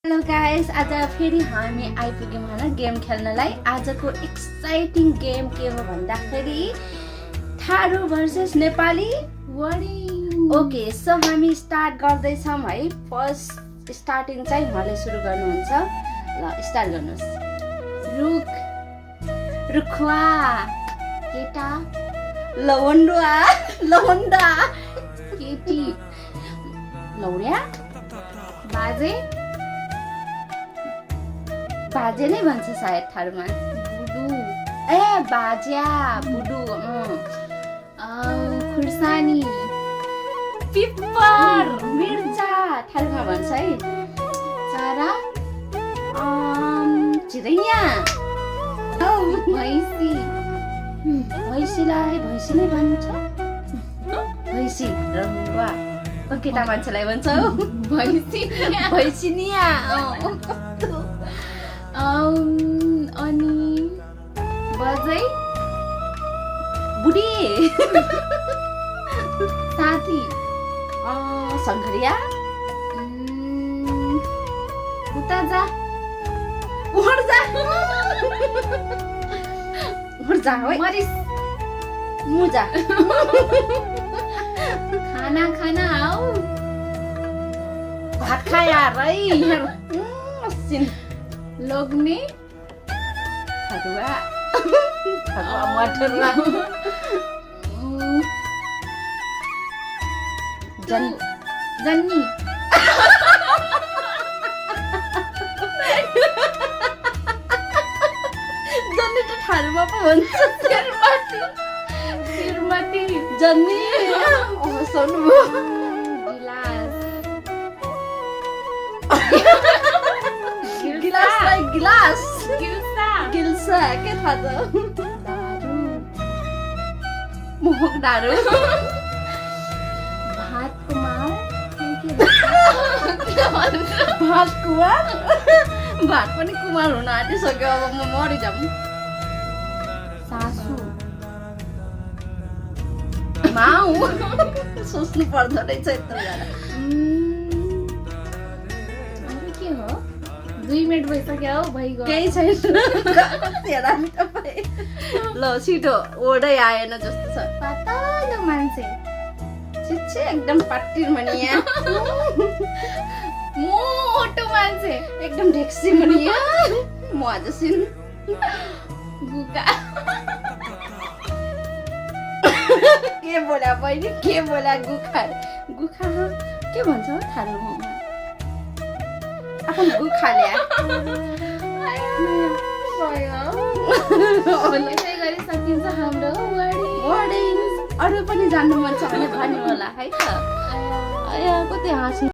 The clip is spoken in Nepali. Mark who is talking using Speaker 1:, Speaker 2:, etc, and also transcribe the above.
Speaker 1: हेलो गाइस, आज फेरि हामी आइपुग्यौँ हैन गेम खेल्नलाई। आजको एक्साइटिङ गेम के हो भन्दाखेरि Tharu versus Nepali wording. Okay, so हामी स्टार्ट गर्दैछौँ है। फर्स्ट स्टार्टिङ चाहिँ उहाँले सुरु गर्नुहुन्छ। ल स्टार्ट गर्नुहोस्। रुख, रुखवा, केटा, लवण्डुवा, लवण्डा, केटी, लौड्या, बाजे, बाजे नै भन्छ सायद थारूमा। बुडु, ए बाज्या, बुडु, खुर्सानी, पिपर, मिर्चा थारूमा भन्छ है। चरा, चिरैया, भैँसी, भैँसीलाई भैँसी नै भन्छ। भैँसी, रहुवा, केटा मान्छेलाई भन्छ हौ भैँसी, भैँसिनिया। अनि बजै, बुढी, साथी, शङ्करिया, उता जा, उड्जा, उड्जा है, मरिस, मुजा, खाना खाना आऊ, भात खाया है, लोग्ने, फरुवा, फरुवा मटरवा, जन्नी, जन्नी त थारूमा पो भन्छ। शिरमाटी, शिरमाटी, जन्नी, सोनु, गिलास, गिलासलाई गिलास, गिल्सा, गिल्सा के थाहा त? दारु, मुख दारु, भात कुमार, भात कुमार, भात पनि कुमार हुन आँटिसक्यो। अब म मरिजाऊँ। सासु, माउ, सोच्नु पर्दो रहेछ यत्रो बेला। के हो? 2 मिनट भइसक्यो हौ, भइगयो। केही छैन। ल छिटो, ओडै आएन जस्तो छ। पातलो मान्छे, छिच्छे एकदम पाटिर मनिया। मोटो मान्छे, एकदम ढेक्सी मनिया। म आज सिन गुका। के बोला बहिनी, के बोला? गुखा, गुखा के भन्छ हो थारूमा? आफ्नो गुखा ल्या। यसै गरी सकिन्छ हाम्रो वर्डिङ। अरू पनि जान्नु मन छ भने भन्नु होला है त। कति हाँस्नु।